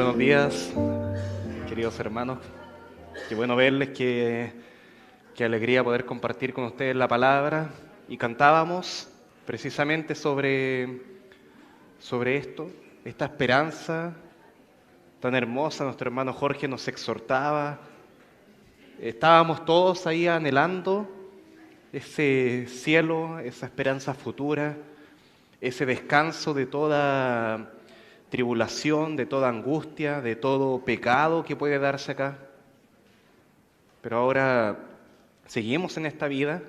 Buenos días, queridos hermanos. Qué bueno verles, qué alegría poder compartir con ustedes la palabra. Y cantábamos precisamente sobre esto, esta esperanza tan hermosa. Nuestro hermano Jorge nos exhortaba. Estábamos todos ahí anhelando ese cielo, esa esperanza futura, ese descanso de toda tribulación, de toda angustia, de todo pecado que puede darse acá. Pero ahora seguimos en esta vida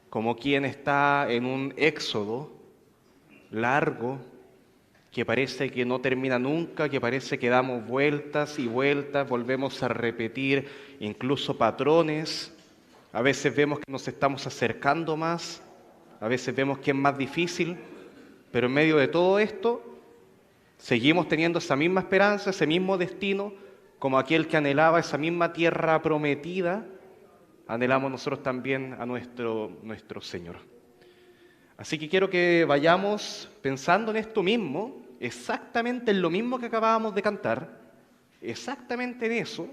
como quien está en un éxodo largo que parece que no termina nunca, que parece que damos vueltas y vueltas, volvemos a repetir incluso patrones. A veces vemos que nos estamos acercando más, a veces vemos que es más difícil, pero en medio de todo esto seguimos teniendo esa misma esperanza, ese mismo destino, como aquel que anhelaba esa misma tierra prometida, anhelamos nosotros también a nuestro Señor. Así que quiero que vayamos pensando en esto mismo, exactamente en lo mismo que acabábamos de cantar, exactamente en eso.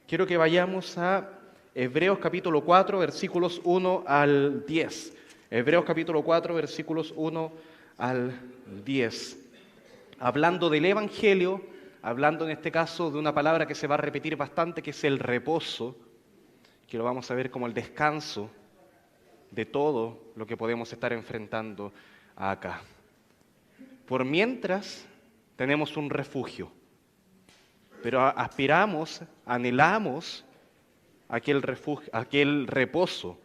Quiero que vayamos a Hebreos capítulo 4, versículos 1 al 10. Hebreos capítulo 4, versículos 1 al 10. Hablando del Evangelio, hablando en este caso de una palabra que se va a repetir bastante, que es el reposo, que lo vamos a ver como el descanso de todo lo que podemos estar enfrentando acá. Por mientras tenemos un refugio, pero aspiramos, anhelamos aquel refugio, aquel reposo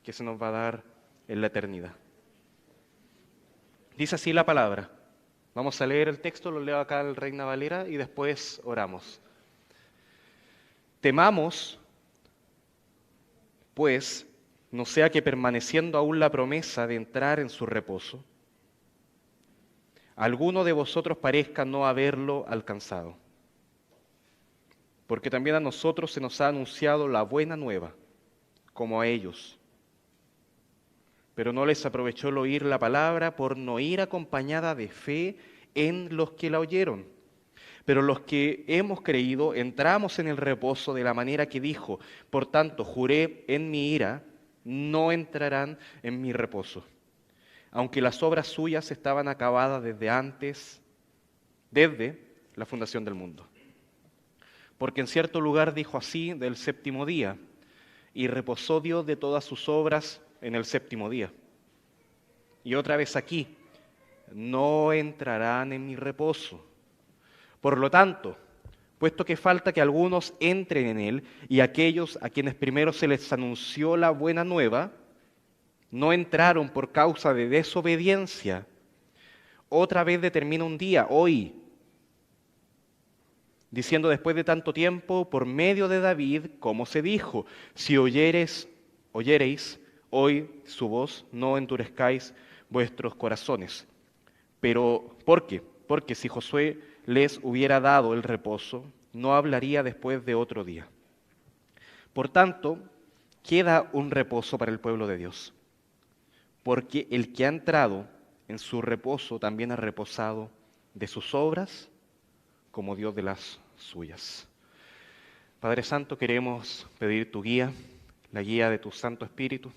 que se nos va a dar en la eternidad. Dice así la palabra. Vamos a leer el texto, lo leo acá en Reina Valera y después oramos. Temamos, pues, no sea que permaneciendo aún la promesa de entrar en su reposo, alguno de vosotros parezca no haberlo alcanzado. Porque también a nosotros se nos ha anunciado la buena nueva, como a ellos. Pero no les aprovechó el oír la palabra por no ir acompañada de fe en los que la oyeron. Pero los que hemos creído entramos en el reposo de la manera que dijo: por tanto, juré en mi ira, no entrarán en mi reposo. Aunque las obras suyas estaban acabadas desde la fundación del mundo. Porque en cierto lugar dijo así del séptimo día: y reposó Dios de todas sus obras en el séptimo día. Y otra vez aquí: no entrarán en mi reposo. Por lo tanto, puesto que falta que algunos entren en él, y aquellos a quienes primero se les anunció la buena nueva, no entraron por causa de desobediencia, otra vez determina un día, hoy, diciendo después de tanto tiempo, por medio de David, como se dijo: si oyereis hoy su voz, no endurezcáis vuestros corazones. Pero, ¿por qué? Porque si Josué les hubiera dado el reposo, no hablaría después de otro día. Por tanto, queda un reposo para el pueblo de Dios, porque el que ha entrado en su reposo también ha reposado de sus obras, como Dios de las suyas. Padre Santo, queremos pedir tu guía, la guía de tu Santo Espíritu,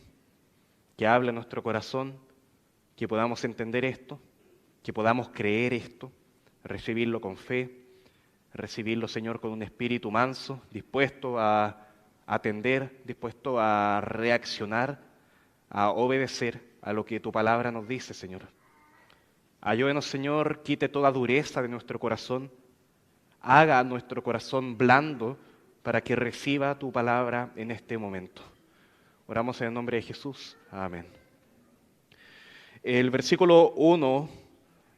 que hable en nuestro corazón, que podamos entender esto, que podamos creer esto, recibirlo con fe, recibirlo, Señor, con un espíritu manso, dispuesto a atender, dispuesto a reaccionar, a obedecer a lo que tu palabra nos dice, Señor. Ayúdenos, Señor, quite toda dureza de nuestro corazón, haga nuestro corazón blando para que reciba tu palabra en este momento. Oramos en el nombre de Jesús. Amén. El versículo 1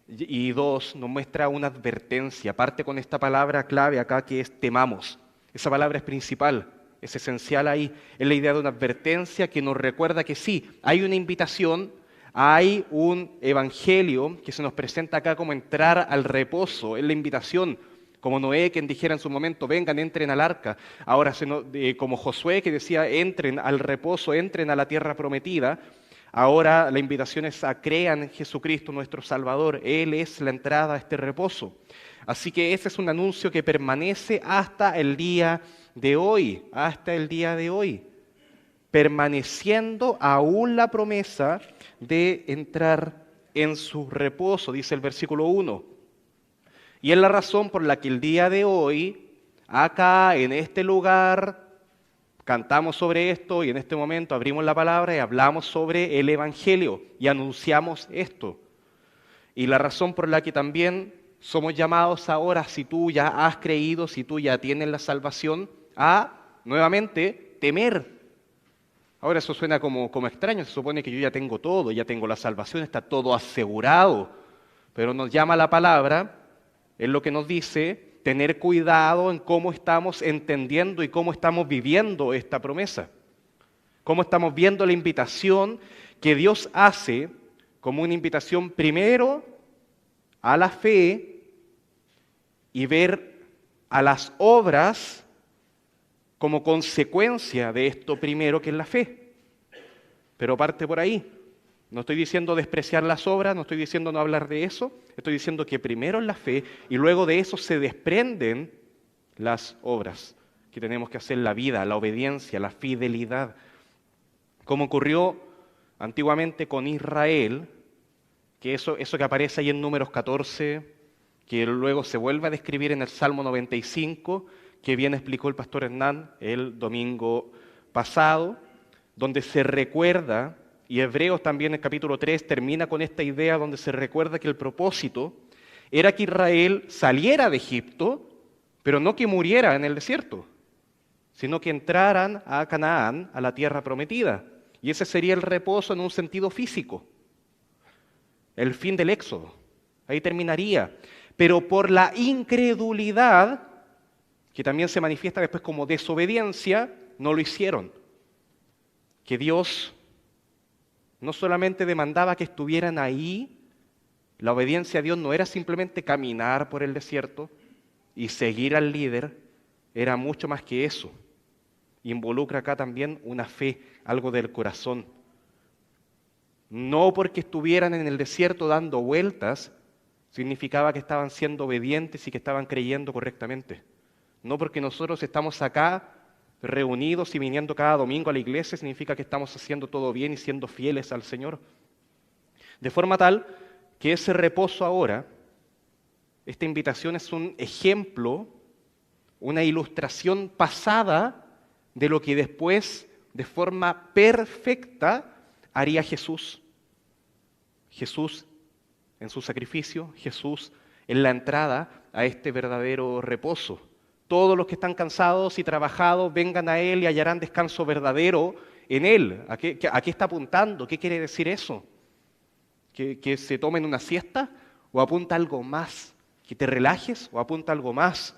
y 2 nos muestra una advertencia. Parte con esta palabra clave acá que es temamos. Esa palabra es principal, es esencial ahí. Es la idea de una advertencia que nos recuerda que sí, hay una invitación, hay un evangelio que se nos presenta acá como entrar al reposo. Es la invitación, como Noé, quien dijera en su momento: vengan, entren al arca. Ahora, como Josué, que decía: entren al reposo, entren a la tierra prometida. Ahora la invitación es a crean en Jesucristo nuestro Salvador. Él es la entrada a este reposo. Así que ese es un anuncio que permanece hasta el día de hoy, hasta el día de hoy, permaneciendo aún la promesa de entrar en su reposo, dice el versículo 1. Y es la razón por la que el día de hoy, acá en este lugar, cantamos sobre esto y en este momento abrimos la palabra y hablamos sobre el Evangelio y anunciamos esto. Y la razón por la que también somos llamados ahora, si tú ya has creído, si tú ya tienes la salvación, a nuevamente temer. Ahora eso suena como extraño, se supone que yo ya tengo todo, ya tengo la salvación, está todo asegurado. Pero nos llama la palabra, es lo que nos dice, tener cuidado en cómo estamos entendiendo y cómo estamos viviendo esta promesa. Cómo estamos viendo la invitación que Dios hace como una invitación primero a la fe y ver a las obras como consecuencia de esto primero que es la fe. Pero parte por ahí. No estoy diciendo despreciar las obras, no estoy diciendo no hablar de eso, estoy diciendo que primero es la fe y luego de eso se desprenden las obras que tenemos que hacer, la vida, la obediencia, la fidelidad. Como ocurrió antiguamente con Israel, que eso que aparece ahí en Números 14, que luego se vuelve a describir en el Salmo 95, que bien explicó el pastor Hernán el domingo pasado, donde se recuerda, y Hebreos también en el capítulo 3 termina con esta idea donde se recuerda que el propósito era que Israel saliera de Egipto, pero no que muriera en el desierto, sino que entraran a Canaán, a la tierra prometida. Y ese sería el reposo en un sentido físico, el fin del éxodo. Ahí terminaría. Pero por la incredulidad, que también se manifiesta después como desobediencia, no lo hicieron. Que Dios no solamente demandaba que estuvieran ahí, la obediencia a Dios no era simplemente caminar por el desierto y seguir al líder, era mucho más que eso. Involucra acá también una fe, algo del corazón. No porque estuvieran en el desierto dando vueltas, significaba que estaban siendo obedientes y que estaban creyendo correctamente. No porque nosotros estamos acá reunidos y viniendo cada domingo a la iglesia, significa que estamos haciendo todo bien y siendo fieles al Señor. De forma tal que ese reposo ahora, esta invitación es un ejemplo, una ilustración pasada de lo que después, de forma perfecta, haría Jesús. Jesús en su sacrificio, Jesús en la entrada a este verdadero reposo. Todos los que están cansados y trabajados, vengan a Él y hallarán descanso verdadero en Él. ¿A qué está apuntando? ¿Qué quiere decir eso? ¿Que se tomen una siesta? ¿O apunta algo más? ¿Que te relajes? ¿O apunta algo más?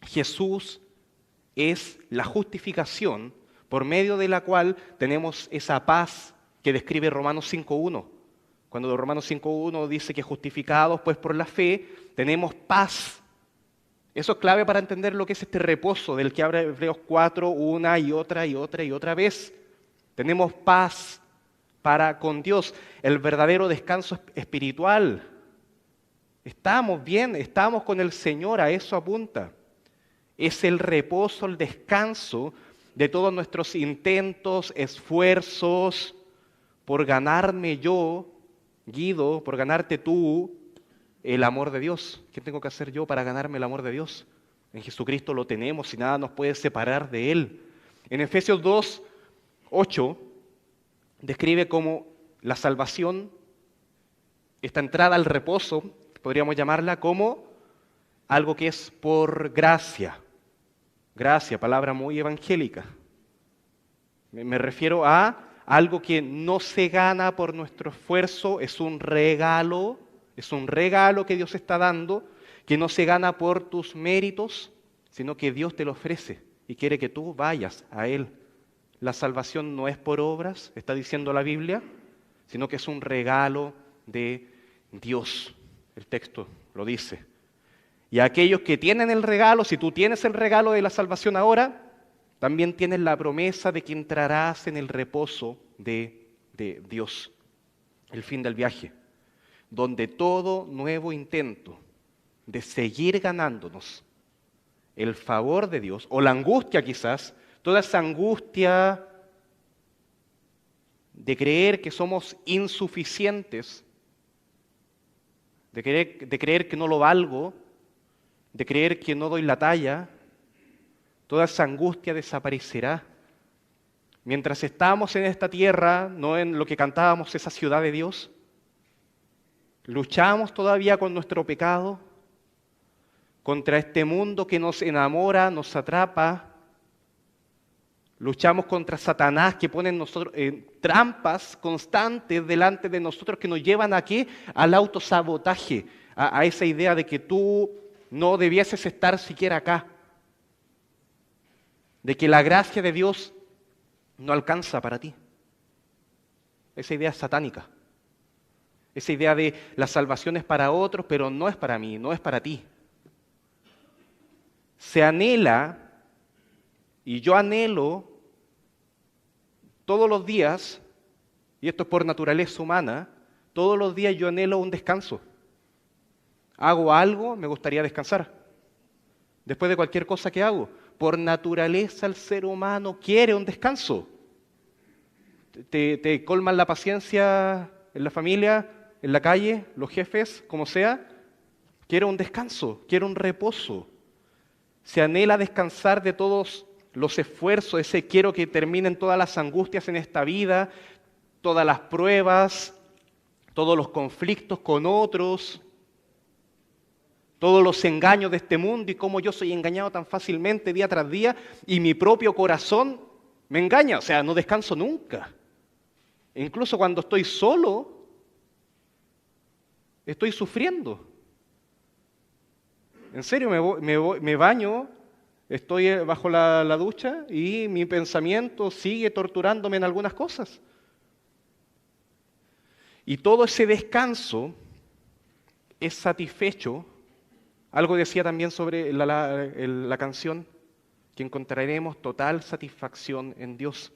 Jesús es la justificación por medio de la cual tenemos esa paz que describe Romanos 5.1. Cuando Romanos 5.1 dice que justificados pues por la fe, tenemos paz. Eso es clave para entender lo que es este reposo del que habla Hebreos 4 una y otra vez. Tenemos paz para con Dios, el verdadero descanso espiritual. Estamos bien, estamos con el Señor, a eso apunta. Es el reposo, el descanso de todos nuestros intentos, esfuerzos por ganarme yo, Guido, por ganarte tú, el amor de Dios. ¿Qué tengo que hacer yo para ganarme el amor de Dios? En Jesucristo lo tenemos y nada nos puede separar de Él. En Efesios 2:8 describe como la salvación, esta entrada al reposo, podríamos llamarla como algo que es por gracia. Gracia, palabra muy evangélica. Me refiero a algo que no se gana por nuestro esfuerzo, es un regalo que Dios está dando, que no se gana por tus méritos, sino que Dios te lo ofrece y quiere que tú vayas a Él. La salvación no es por obras, está diciendo la Biblia, sino que es un regalo de Dios. El texto lo dice. Y aquellos que tienen el regalo, si tú tienes el regalo de la salvación ahora, también tienes la promesa de que entrarás en el reposo de de Dios, el fin del viaje, donde todo nuevo intento de seguir ganándonos el favor de Dios, o la angustia quizás, toda esa angustia de creer que somos insuficientes, de creer que no lo valgo, de creer que no doy la talla, toda esa angustia desaparecerá. Mientras estamos en esta tierra, no en lo que cantábamos, esa ciudad de Dios, luchamos todavía con nuestro pecado, contra este mundo que nos enamora, nos atrapa. Luchamos contra Satanás que pone en nosotros trampas constantes delante de nosotros que nos llevan ¿a qué? Al autosabotaje, a esa idea de que tú no debieses estar siquiera acá, de que la gracia de Dios no alcanza para ti. Esa idea es satánica. Esa idea de la salvación es para otros, pero no es para mí, no es para ti. Se anhela, y yo anhelo todos los días, y esto es por naturaleza humana, todos los días yo anhelo un descanso. Hago algo, me gustaría descansar. Después de cualquier cosa que hago, por naturaleza el ser humano quiere un descanso. Te colman la paciencia en la familia, en la calle, los jefes, como sea. Quiero un descanso, quiero un reposo. Se anhela descansar de todos los esfuerzos, quiero que terminen todas las angustias en esta vida, todas las pruebas, todos los conflictos con otros, todos los engaños de este mundo y cómo yo soy engañado tan fácilmente día tras día y mi propio corazón me engaña, o sea, no descanso nunca. Incluso cuando estoy solo, estoy sufriendo. En serio, me baño, estoy bajo la ducha y mi pensamiento sigue torturándome en algunas cosas. Y todo ese descanso es satisfecho. Algo decía también sobre la canción, que encontraremos total satisfacción en Dios.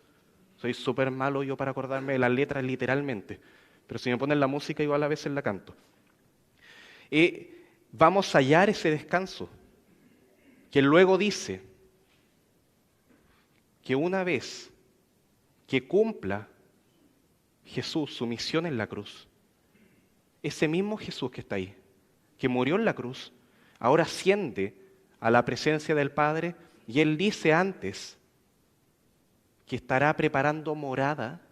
Soy súper malo yo para acordarme de las letras literalmente, pero si me ponen la música igual a veces la canto. Vamos a hallar ese descanso, que luego dice que una vez que cumpla Jesús su misión en la cruz, ese mismo Jesús que está ahí, que murió en la cruz, ahora asciende a la presencia del Padre y Él dice antes que estará preparando morada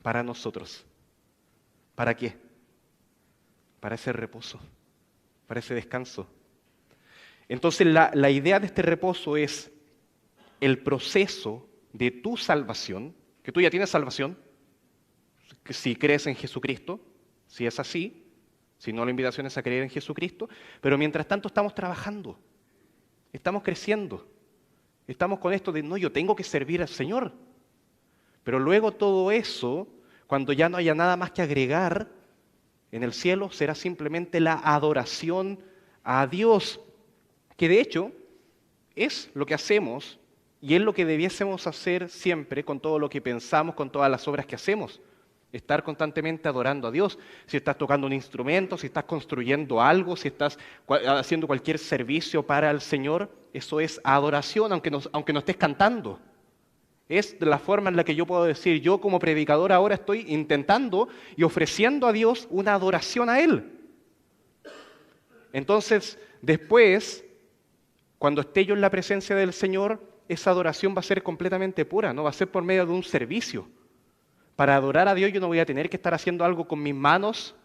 para nosotros. ¿Para qué? Para ese reposo, para ese descanso. Entonces la idea de este reposo es el proceso de tu salvación, que tú ya tienes salvación, que si crees en Jesucristo, si es así, si no la invitación es a creer en Jesucristo, pero mientras tanto estamos trabajando, estamos creciendo, estamos con esto de no, yo tengo que servir al Señor, pero luego todo eso, cuando ya no haya nada más que agregar, en el cielo será simplemente la adoración a Dios, que de hecho es lo que hacemos y es lo que debiésemos hacer siempre con todo lo que pensamos, con todas las obras que hacemos. Estar constantemente adorando a Dios. Si estás tocando un instrumento, si estás construyendo algo, si estás haciendo cualquier servicio para el Señor, eso es adoración, aunque no estés cantando. Es la forma en la que yo puedo decir, yo como predicador ahora estoy intentando y ofreciendo a Dios una adoración a Él. Entonces, después, cuando esté yo en la presencia del Señor, esa adoración va a ser completamente pura, no va a ser por medio de un servicio. Para adorar a Dios yo no voy a tener que estar haciendo algo con mis manos,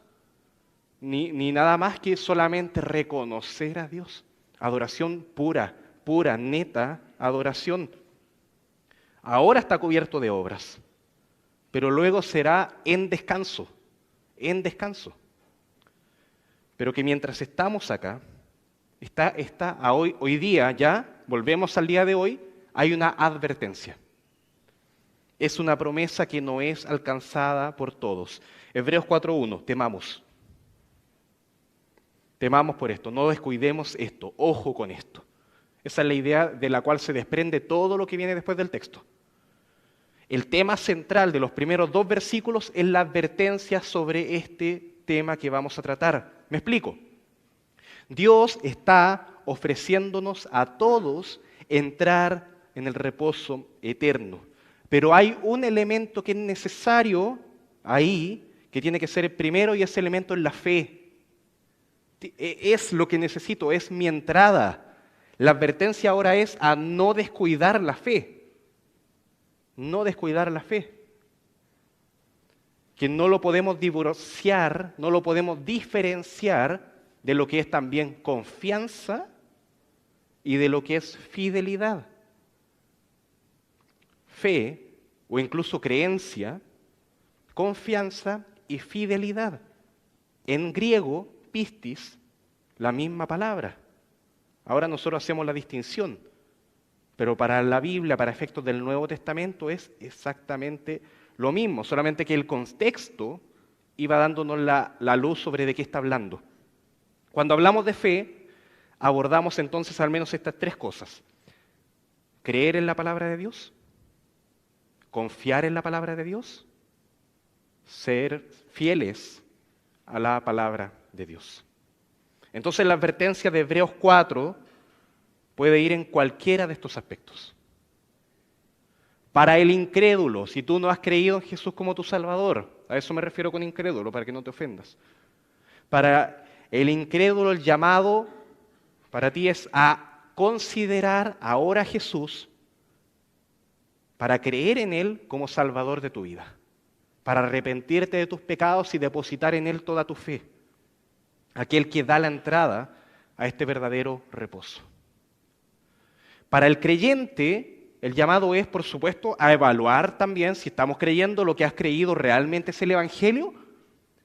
ni nada más que solamente reconocer a Dios. Adoración pura, neta, adoración. Ahora está cubierto de obras, pero luego será en descanso. Pero que mientras estamos acá, hoy día ya, volvemos al día de hoy, hay una advertencia. Es una promesa que no es alcanzada por todos. Hebreos 4:1, temamos. Temamos por esto, no descuidemos esto, ojo con esto. Esa es la idea de la cual se desprende todo lo que viene después del texto. El tema central de los primeros 2 versículos es la advertencia sobre este tema que vamos a tratar. ¿Me explico? Dios está ofreciéndonos a todos entrar en el reposo eterno. Pero hay un elemento que es necesario ahí, que tiene que ser el primero, y ese elemento es la fe. Es lo que necesito, es mi entrada. La advertencia ahora es a no descuidar la fe. No descuidar la fe. Que no lo podemos divorciar, no lo podemos diferenciar de lo que es también confianza y de lo que es fidelidad. Fe, o incluso creencia, confianza y fidelidad. En griego, pistis, la misma palabra. Ahora nosotros hacemos la distinción, pero para la Biblia, para efectos del Nuevo Testamento, es exactamente lo mismo, solamente que el contexto iba dándonos la luz sobre de qué está hablando. Cuando hablamos de fe, abordamos entonces al menos estas 3 cosas. Creer en la palabra de Dios, confiar en la palabra de Dios, ser fieles a la palabra de Dios. Entonces la advertencia de Hebreos 4 puede ir en cualquiera de estos aspectos. Para el incrédulo, si tú no has creído en Jesús como tu Salvador, a eso me refiero con incrédulo, para que no te ofendas. Para el incrédulo, el llamado para ti es a considerar ahora a Jesús para creer en Él como Salvador de tu vida, para arrepentirte de tus pecados y depositar en Él toda tu fe, aquel que da la entrada a este verdadero reposo. Para el creyente, el llamado es, por supuesto, a evaluar también si estamos creyendo lo que has creído realmente es el Evangelio,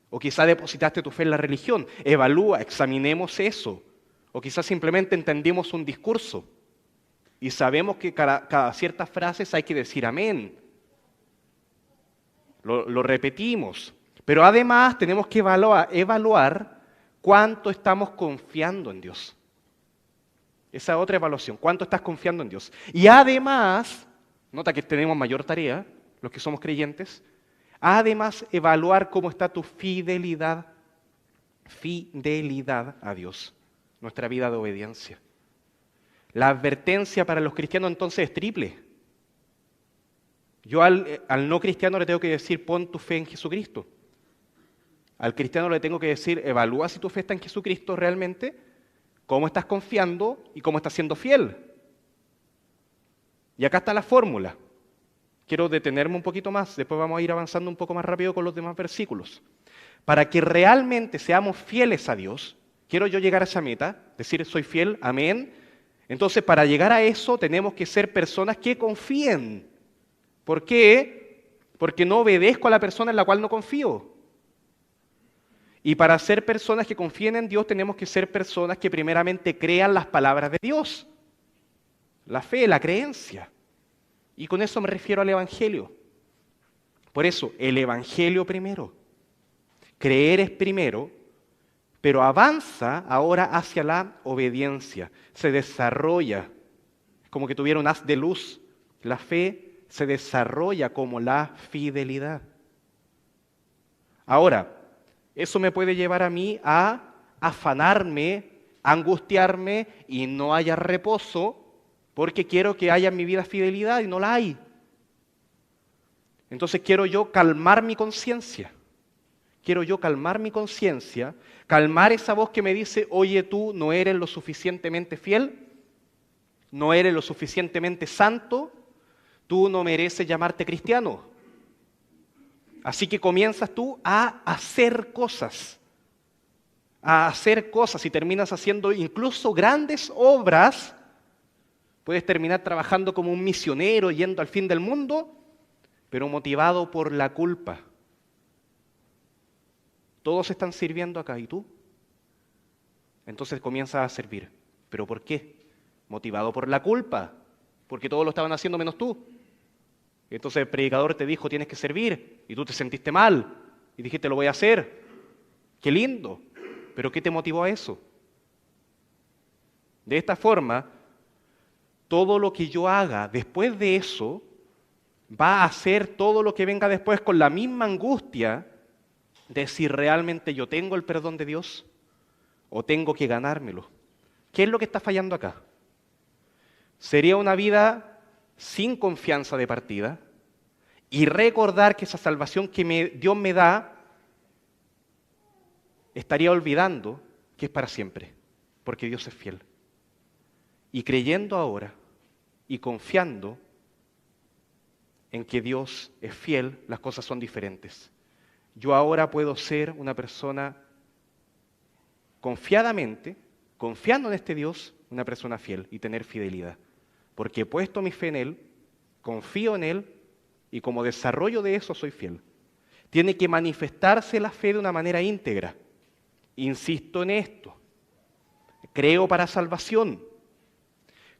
o quizá depositaste tu fe en la religión. Evalúa, examinemos eso. O quizás simplemente entendimos un discurso y sabemos que cada ciertas frases hay que decir amén. Lo repetimos. Pero además tenemos que evaluar cuánto estamos confiando en Dios. Esa otra evaluación, cuánto estás confiando en Dios. Y además, nota que tenemos mayor tarea, los que somos creyentes, además evaluar cómo está tu fidelidad a Dios, nuestra vida de obediencia. La advertencia para los cristianos entonces es triple. Yo al no cristiano le tengo que decir, pon tu fe en Jesucristo. Al cristiano le tengo que decir, evalúa si tu fe está en Jesucristo realmente, cómo estás confiando y cómo estás siendo fiel. Y acá está la fórmula. Quiero detenerme un poquito más, después vamos a ir avanzando un poco más rápido con los demás versículos. Para que realmente seamos fieles a Dios, quiero yo llegar a esa meta, decir soy fiel, amén. Entonces para llegar a eso tenemos que ser personas que confíen. ¿Por qué? Porque no obedezco a la persona en la cual no confío. Y para ser personas que confíen en Dios tenemos que ser personas que primeramente crean las palabras de Dios. La fe, la creencia. Y con eso me refiero al Evangelio. Por eso, el Evangelio primero. Creer es primero, pero avanza ahora hacia la obediencia. Se desarrolla, es como que tuviera un haz de luz. La fe se desarrolla como la fidelidad. Ahora, eso me puede llevar a mí a afanarme, angustiarme y no haya reposo porque quiero que haya en mi vida fidelidad y no la hay. Entonces quiero yo calmar mi conciencia. Calmar esa voz que me dice, oye, tú no eres lo suficientemente fiel, no eres lo suficientemente santo, tú no mereces llamarte cristiano. Así que comienzas tú a hacer cosas y terminas haciendo incluso grandes obras. Puedes terminar trabajando como un misionero, yendo al fin del mundo, pero motivado por la culpa. Todos están sirviendo acá, ¿y tú? Entonces comienzas a servir. ¿Pero por qué? Motivado por la culpa, porque todos lo estaban haciendo menos tú. Entonces el predicador te dijo, tienes que servir, y tú te sentiste mal, y dijiste, lo voy a hacer. ¡Qué lindo! ¿Pero qué te motivó a eso? De esta forma, todo lo que yo haga después de eso va a hacer todo lo que venga después con la misma angustia de si realmente yo tengo el perdón de Dios o tengo que ganármelo. ¿Qué es lo que está fallando acá? Sería una vida sin confianza de partida y recordar que esa salvación que Dios me da, estaría olvidando que es para siempre, porque Dios es fiel. Y creyendo ahora y confiando en que Dios es fiel, las cosas son diferentes. Yo ahora puedo ser una persona confiadamente, confiando en este Dios, una persona fiel y tener fidelidad. Porque he puesto mi fe en Él, confío en Él y como desarrollo de eso soy fiel. Tiene que manifestarse la fe de una manera íntegra. Insisto en esto. Creo para salvación.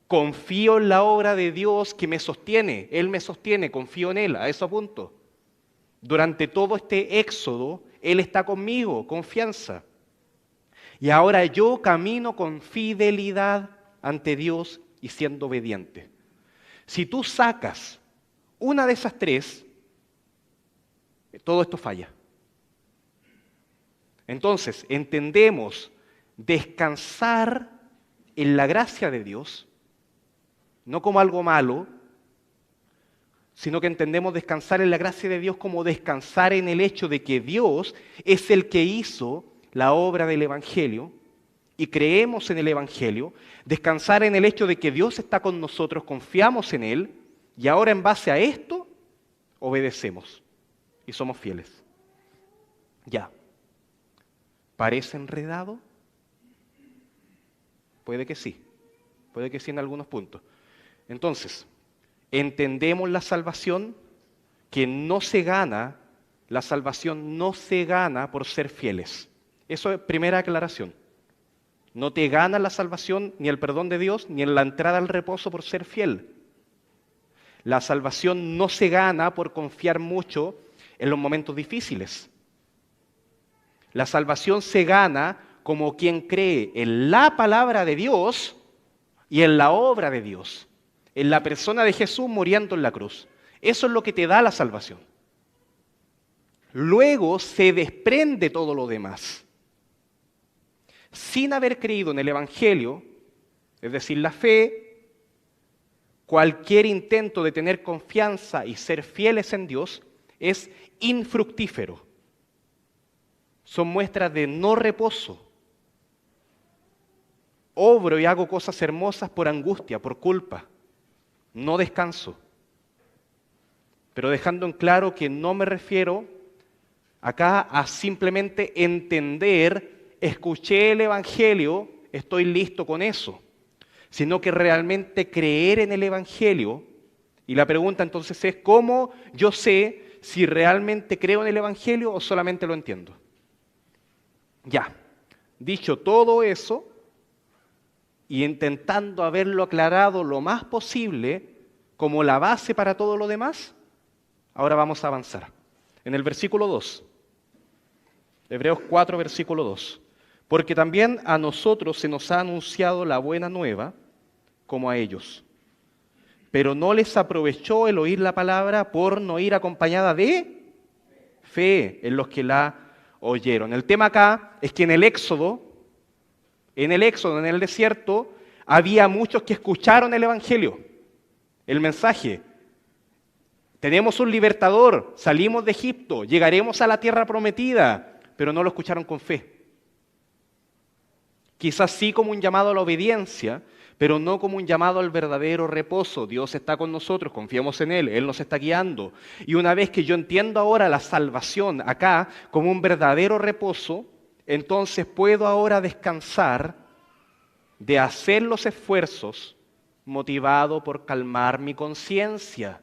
Confío en la obra de Dios que me sostiene. Él me sostiene, confío en Él, a eso apunto. Durante todo este éxodo, Él está conmigo, confianza. Y ahora yo camino con fidelidad ante Dios y siendo obediente. Si tú sacas una de esas tres, todo esto falla. Entonces, entendemos descansar en la gracia de Dios, no como algo malo, sino que entendemos descansar en la gracia de Dios como descansar en el hecho de que Dios es el que hizo la obra del Evangelio y creemos en el Evangelio, descansar en el hecho de que Dios está con nosotros, confiamos en Él y ahora en base a esto obedecemos y somos fieles. Ya. ¿Parece enredado? Puede que sí en algunos puntos. Entonces, entendemos la salvación que no se gana, la salvación no se gana por ser fieles. Eso es primera aclaración. No te gana la salvación ni el perdón de Dios ni en la entrada al reposo por ser fiel. La salvación no se gana por confiar mucho en los momentos difíciles. La salvación se gana como quien cree en la palabra de Dios y en la obra de Dios, en la persona de Jesús muriendo en la cruz. Eso es lo que te da la salvación. Luego se desprende todo lo demás. Sin haber creído en el Evangelio, es decir, la fe, cualquier intento de tener confianza y ser fieles en Dios es infructífero. Son muestras de no reposo. Obro y hago cosas hermosas por angustia, por culpa. No descanso. Pero dejando en claro que no me refiero acá a simplemente entender, escuché el Evangelio, estoy listo con eso, sino que realmente creer en el Evangelio. Y la pregunta entonces es, ¿cómo yo sé si realmente creo en el Evangelio o solamente lo entiendo? Ya, dicho todo eso, y intentando haberlo aclarado lo más posible como la base para todo lo demás, ahora vamos a avanzar. En el versículo 2, Hebreos 4, versículo 2. Porque también a nosotros se nos ha anunciado la buena nueva como a ellos. Pero no les aprovechó el oír la palabra por no ir acompañada de fe en los que la oyeron. El tema acá es que en el Éxodo, en el desierto, había muchos que escucharon el Evangelio, el mensaje. Tenemos un libertador, salimos de Egipto, llegaremos a la tierra prometida, pero no lo escucharon con fe. Quizás sí como un llamado a la obediencia, pero no como un llamado al verdadero reposo. Dios está con nosotros, confiamos en Él, Él nos está guiando. Y una vez que yo entiendo ahora la salvación acá como un verdadero reposo, entonces puedo ahora descansar de hacer los esfuerzos motivado por calmar mi conciencia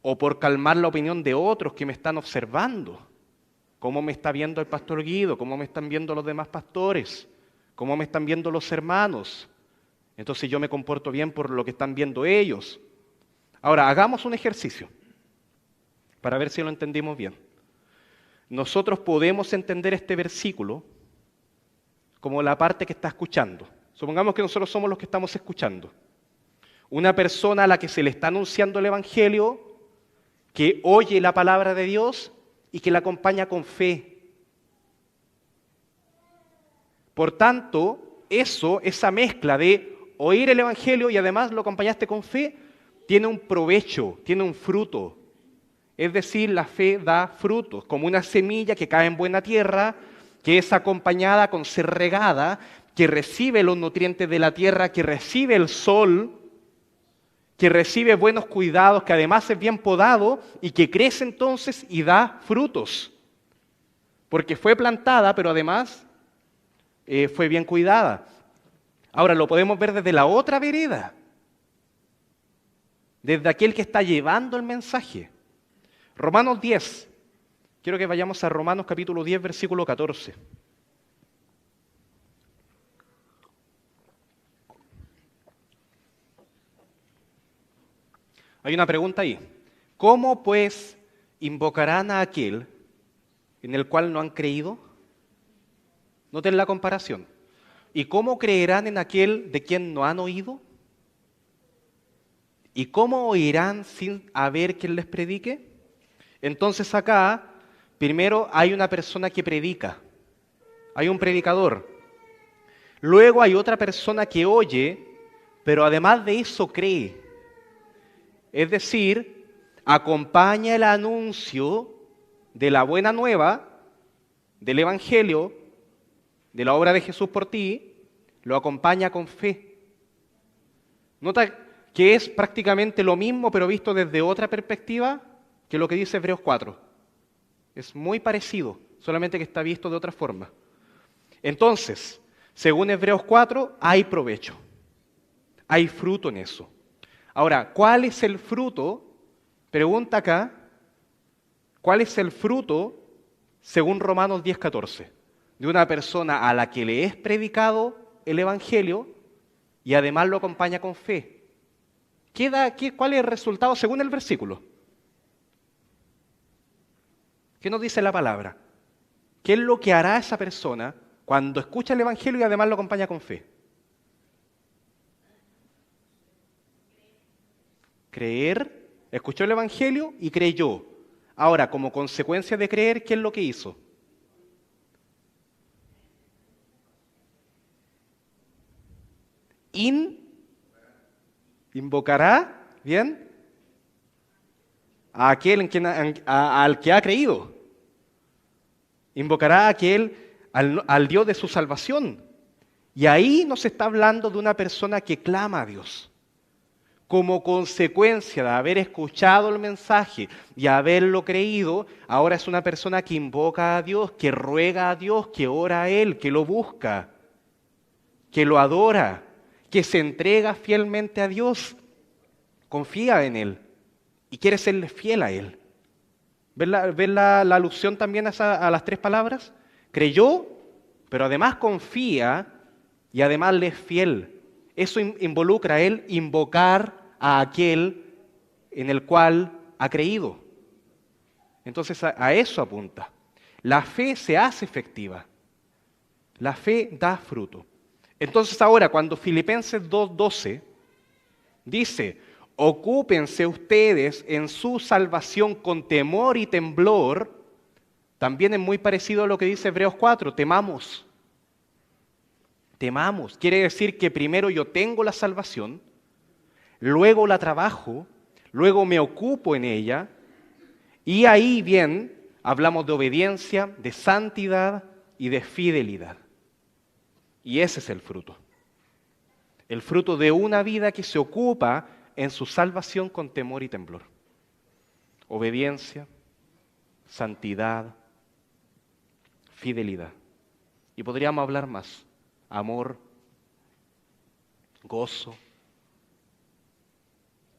o por calmar la opinión de otros que me están observando. ¿Cómo me está viendo el pastor Guido? ¿Cómo me están viendo los demás pastores? ¿Cómo me están viendo los hermanos? Entonces yo me comporto bien por lo que están viendo ellos. Ahora, hagamos un ejercicio para ver si lo entendimos bien. Nosotros podemos entender este versículo como la parte que está escuchando. Supongamos que nosotros somos los que estamos escuchando. Una persona a la que se le está anunciando el Evangelio, que oye la palabra de Dios y que la acompaña con fe. Por tanto, esa mezcla de oír el Evangelio y además lo acompañaste con fe, tiene un provecho, tiene un fruto. Es decir, la fe da frutos, como una semilla que cae en buena tierra, que es acompañada con ser regada, que recibe los nutrientes de la tierra, que recibe el sol, que recibe buenos cuidados, que además es bien podado y que crece entonces y da frutos. Porque fue plantada, pero además fue bien cuidada. Ahora lo podemos ver desde la otra vereda, desde aquel que está llevando el mensaje. Romanos 10. Quiero que vayamos a Romanos capítulo 10, versículo 14. Hay una pregunta ahí. ¿Cómo pues invocarán a aquel en el cual no han creído? Noten la comparación. ¿Y cómo creerán en aquel de quien no han oído? ¿Y cómo oirán sin haber quien les predique? Entonces acá, primero hay una persona que predica, hay un predicador. Luego hay otra persona que oye, pero además de eso cree. Es decir, acompaña el anuncio de la buena nueva, del Evangelio, de la obra de Jesús por ti, lo acompaña con fe. Nota que es prácticamente lo mismo, pero visto desde otra perspectiva que lo que dice Hebreos 4. Es muy parecido, solamente que está visto de otra forma. Entonces, según Hebreos 4, hay provecho, hay fruto en eso. Ahora, ¿cuál es el fruto? Pregunta acá, ¿cuál es el fruto según Romanos 10:14? De una persona a la que le es predicado el Evangelio y además lo acompaña con fe. ¿Cuál es el resultado según el versículo? ¿Qué nos dice la palabra? ¿Qué es lo que hará esa persona cuando escucha el Evangelio y además lo acompaña con fe? Creer, escuchó el Evangelio y creyó. Ahora, como consecuencia de creer, ¿qué es lo que hizo? Invocará, ¿bien? A aquel al que ha creído. Invocará a aquel, al Dios de su salvación. Y ahí nos está hablando de una persona que clama a Dios. Como consecuencia de haber escuchado el mensaje y haberlo creído, ahora es una persona que invoca a Dios, que ruega a Dios, que ora a Él, que lo busca, que lo adora, que se entrega fielmente a Dios, confía en Él y quiere serle fiel a Él. ¿Ven la alusión también a las tres palabras? Creyó, pero además confía y además le es fiel. Eso involucra a él invocar a aquel en el cual ha creído. Entonces a eso apunta. La fe se hace efectiva. La fe da fruto. Entonces ahora cuando Filipenses 2:12 dice, ocúpense ustedes en su salvación con temor y temblor, también es muy parecido a lo que dice Hebreos 4, temamos. Temamos, quiere decir que primero yo tengo la salvación, luego la trabajo, luego me ocupo en ella, y ahí bien hablamos de obediencia, de santidad y de fidelidad. Y ese es el fruto. El fruto de una vida que se ocupa en su salvación con temor y temblor. Obediencia, santidad, fidelidad. Y podríamos hablar más. Amor, gozo,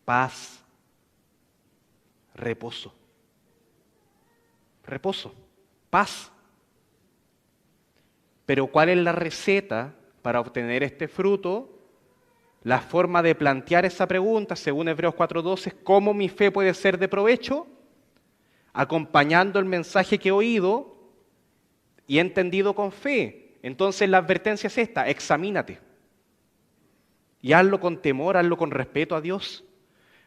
paz, reposo. Reposo, paz. Pero ¿cuál es la receta para obtener este fruto? La forma de plantear esa pregunta, según Hebreos 4:12, es ¿cómo mi fe puede ser de provecho? Acompañando el mensaje que he oído y he entendido con fe. Entonces la advertencia es esta, examínate. Y hazlo con temor, hazlo con respeto a Dios.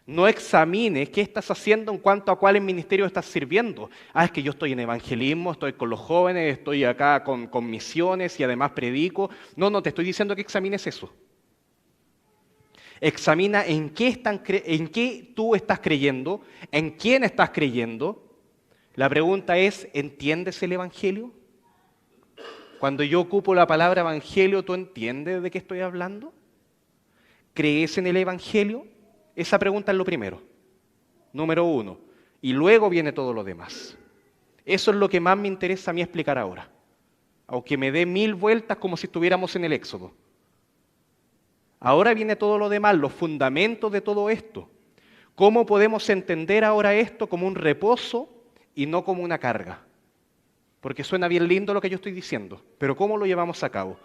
No examines qué estás haciendo en cuanto a cuáles ministerios estás sirviendo. Es que yo estoy en evangelismo, estoy con los jóvenes, estoy acá con misiones y además predico. No, te estoy diciendo que examines eso. Examina en qué tú estás creyendo, en quién estás creyendo. La pregunta es, ¿entiendes el evangelio? Cuando yo ocupo la palabra evangelio, ¿tú entiendes de qué estoy hablando? ¿Crees en el evangelio? Esa pregunta es lo primero, número uno. Y luego viene todo lo demás. Eso es lo que más me interesa a mí explicar ahora. Aunque me dé 1000 vueltas como si estuviéramos en el Éxodo. Ahora viene todo lo demás, los fundamentos de todo esto. ¿Cómo podemos entender ahora esto como un reposo y no como una carga? Porque suena bien lindo lo que yo estoy diciendo, pero ¿cómo lo llevamos a cabo?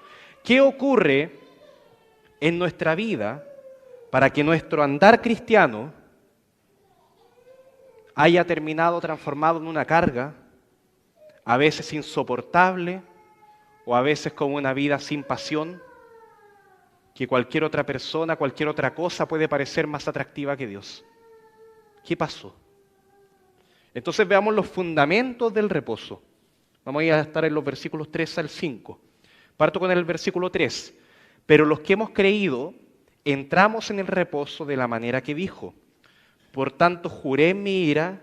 ¿Qué ocurre en nuestra vida para que nuestro andar cristiano haya terminado transformado en una carga, a veces insoportable o a veces como una vida sin pasión, que cualquier otra persona, cualquier otra cosa puede parecer más atractiva que Dios? ¿Qué pasó? Entonces veamos los fundamentos del reposo. Vamos a ir a estar en los versículos 3 al 5. Parto con el versículo 3. Pero los que hemos creído, entramos en el reposo de la manera que dijo. Por tanto, juré en mi ira,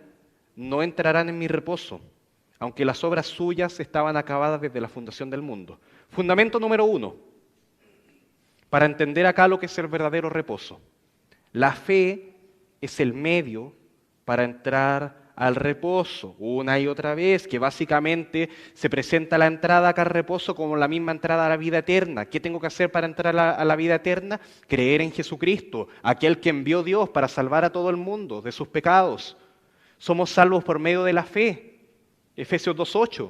no entrarán en mi reposo, aunque las obras suyas estaban acabadas desde la fundación del mundo. Fundamento número 1, para entender acá lo que es el verdadero reposo. La fe es el medio para entrar al reposo, una y otra vez, que básicamente se presenta la entrada acá al reposo como la misma entrada a la vida eterna. ¿Qué tengo que hacer para entrar a la vida eterna? Creer en Jesucristo, aquel que envió Dios para salvar a todo el mundo de sus pecados. Somos salvos por medio de la fe. Efesios 2:8.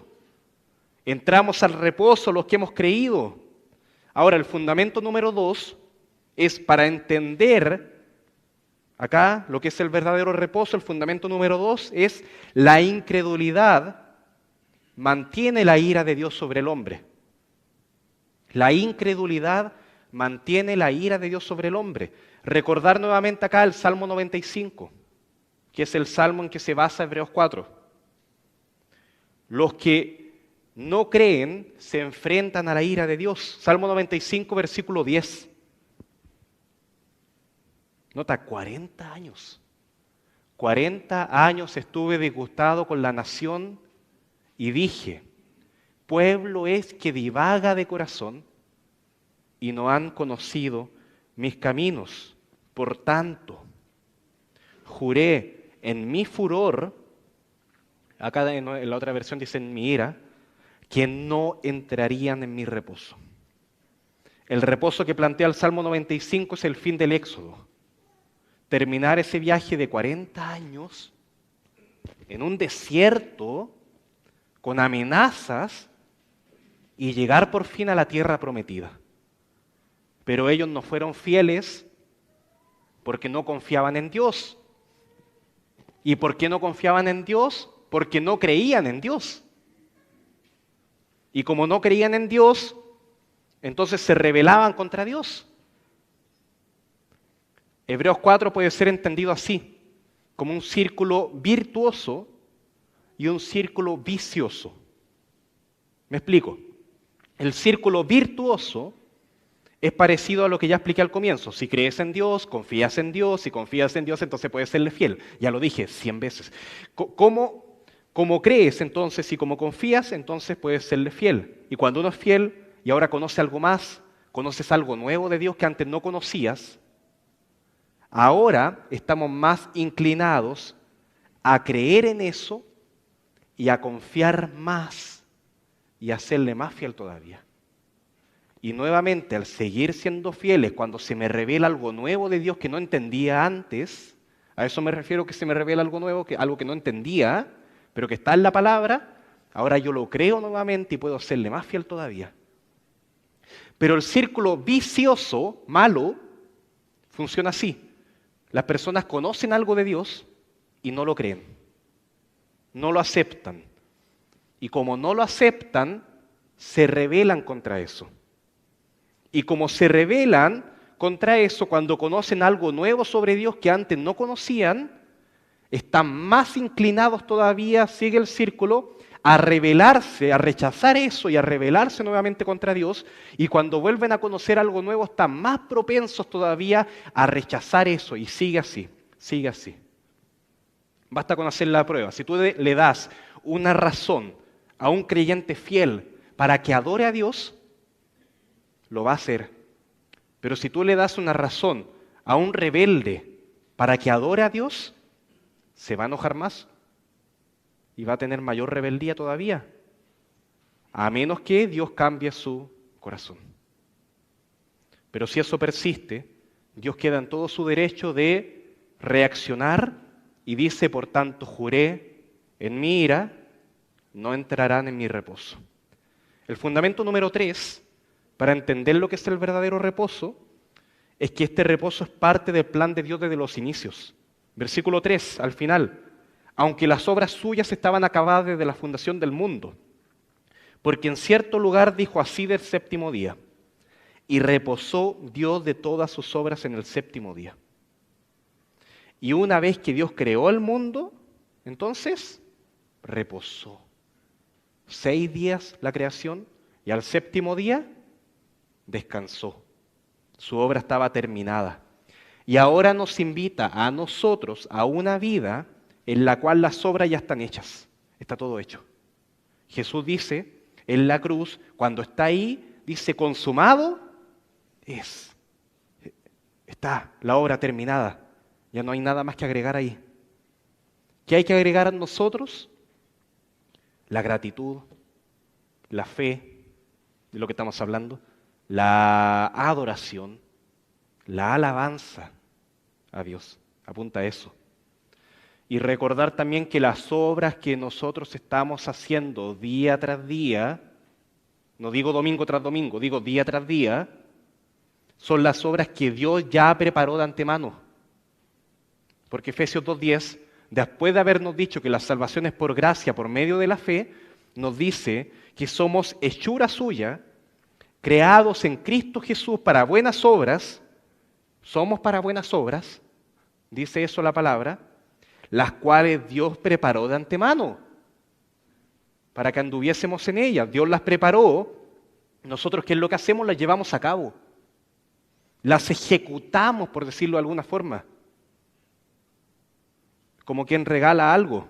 Entramos al reposo los que hemos creído. Ahora, el fundamento número 2 es para entender acá lo que es el verdadero reposo. El fundamento número 2 es la incredulidad mantiene la ira de Dios sobre el hombre. La incredulidad mantiene la ira de Dios sobre el hombre. Recordar nuevamente acá el Salmo 95, que es el salmo en que se basa Hebreos 4. Los que no creen se enfrentan a la ira de Dios. Salmo 95, versículo 10. Nota, 40 años. 40 años estuve disgustado con la nación y dije, pueblo es que divaga de corazón y no han conocido mis caminos. Por tanto, juré en mi furor, acá en la otra versión dice en mi ira, que no entrarían en mi reposo. El reposo que plantea el Salmo 95 es el fin del Éxodo. Terminar ese viaje de 40 años en un desierto con amenazas y llegar por fin a la tierra prometida. Pero ellos no fueron fieles porque no confiaban en Dios. ¿Y por qué no confiaban en Dios? Porque no creían en Dios. Y como no creían en Dios, entonces se rebelaban contra Dios. Hebreos 4 puede ser entendido así, como un círculo virtuoso y un círculo vicioso. ¿Me explico? El círculo virtuoso es parecido a lo que ya expliqué al comienzo. Si crees en Dios, confías en Dios, si confías en Dios, entonces puedes serle fiel. Ya lo dije 100 veces. Como crees entonces y como confías, entonces puedes serle fiel. Y cuando uno es fiel y ahora conoce algo más, conoces algo nuevo de Dios que antes no conocías, ahora estamos más inclinados a creer en eso y a confiar más y a serle más fiel todavía. Y nuevamente, al seguir siendo fieles, cuando se me revela algo nuevo de Dios que no entendía antes, a eso me refiero que se me revela algo nuevo, algo que no entendía, pero que está en la palabra, ahora yo lo creo nuevamente y puedo serle más fiel todavía. Pero el círculo vicioso, malo, funciona así. Las personas conocen algo de Dios y no lo creen, no lo aceptan. Y como no lo aceptan, se rebelan contra eso. Y como se rebelan, contra eso, cuando conocen algo nuevo sobre Dios que antes no conocían, están más inclinados todavía, sigue el círculo, a rebelarse, a rechazar eso y a rebelarse nuevamente contra Dios. Y cuando vuelven a conocer algo nuevo, están más propensos todavía a rechazar eso. Y sigue así, sigue así. Basta con hacer la prueba. Si tú le das una razón a un creyente fiel para que adore a Dios, lo va a hacer. Pero si tú le das una razón a un rebelde para que adore a Dios, se va a enojar más y va a tener mayor rebeldía todavía, a menos que Dios cambie su corazón. Pero si eso persiste, Dios queda en todo su derecho de reaccionar y dice, por tanto, juré en mi ira, no entrarán en mi reposo. El fundamento número 3, para entender lo que es el verdadero reposo, es que este reposo es parte del plan de Dios desde los inicios. Versículo 3, al final. Aunque las obras suyas estaban acabadas desde la fundación del mundo, porque en cierto lugar dijo así del séptimo día, y reposó Dios de todas sus obras en el séptimo día. Y una vez que Dios creó el mundo, entonces reposó. 6 días la creación, y al séptimo día descansó. Su obra estaba terminada. Y ahora nos invita a nosotros a una vida en la cual las obras ya están hechas. Está todo hecho. Jesús dice en la cruz, cuando está ahí, dice, consumado es. Está la obra terminada. Ya no hay nada más que agregar ahí. ¿Qué hay que agregar a nosotros? La gratitud, la fe, de lo que estamos hablando, la adoración, la alabanza a Dios. Apunta a eso. Y recordar también que las obras que nosotros estamos haciendo día tras día, no digo domingo tras domingo, digo día tras día, son las obras que Dios ya preparó de antemano. Porque Efesios 2:10, después de habernos dicho que la salvación es por gracia, por medio de la fe, nos dice que somos hechura suya, creados en Cristo Jesús para buenas obras, somos para buenas obras, dice eso la palabra, las cuales Dios preparó de antemano para que anduviésemos en ellas. Dios las preparó, nosotros ¿qué es lo que hacemos? Las llevamos a cabo, las ejecutamos, por decirlo de alguna forma, como quien regala algo.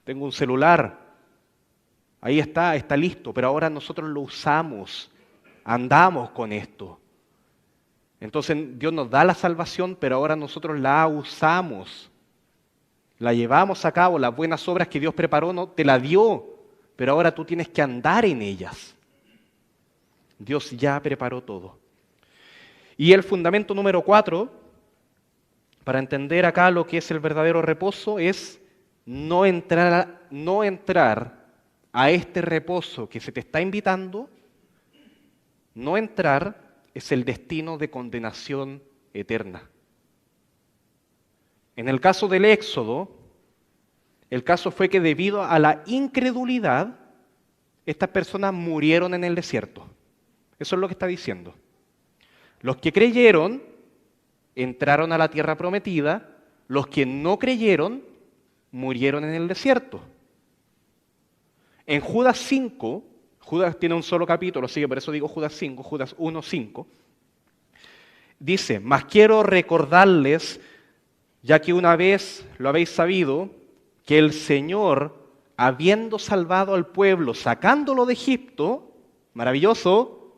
Tengo un celular, ahí está listo, pero ahora nosotros lo usamos, andamos con esto. Entonces Dios nos da la salvación, pero ahora nosotros la usamos. La llevamos a cabo, las buenas obras que Dios preparó, no te la dio, pero ahora tú tienes que andar en ellas. Dios ya preparó todo. Y el fundamento número 4, para entender acá lo que es el verdadero reposo, es no entrar a este reposo que se te está invitando. No entrar es el destino de condenación eterna. En el caso del Éxodo, el caso fue que debido a la incredulidad, estas personas murieron en el desierto. Eso es lo que está diciendo. Los que creyeron entraron a la tierra prometida, los que no creyeron murieron en el desierto. En Judas 5, Judas tiene un solo capítulo, así que por eso digo Judas 5, Judas 1:5, dice, mas quiero recordarles, ya que una vez lo habéis sabido, que el Señor, habiendo salvado al pueblo, sacándolo de Egipto, maravilloso,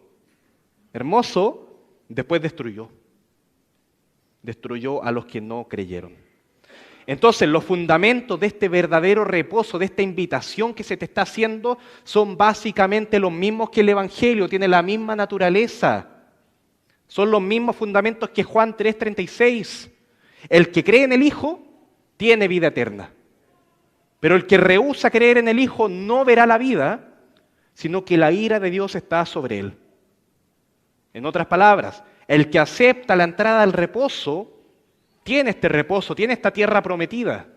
hermoso, después destruyó a los que no creyeron. Entonces, los fundamentos de este verdadero reposo, de esta invitación que se te está haciendo, son básicamente los mismos que el Evangelio, tiene la misma naturaleza. Son los mismos fundamentos que Juan 3:36. El que cree en el Hijo tiene vida eterna. Pero el que rehúsa creer en el Hijo no verá la vida, sino que la ira de Dios está sobre él. En otras palabras, el que acepta la entrada al reposo, tiene este reposo, tiene esta tierra prometida.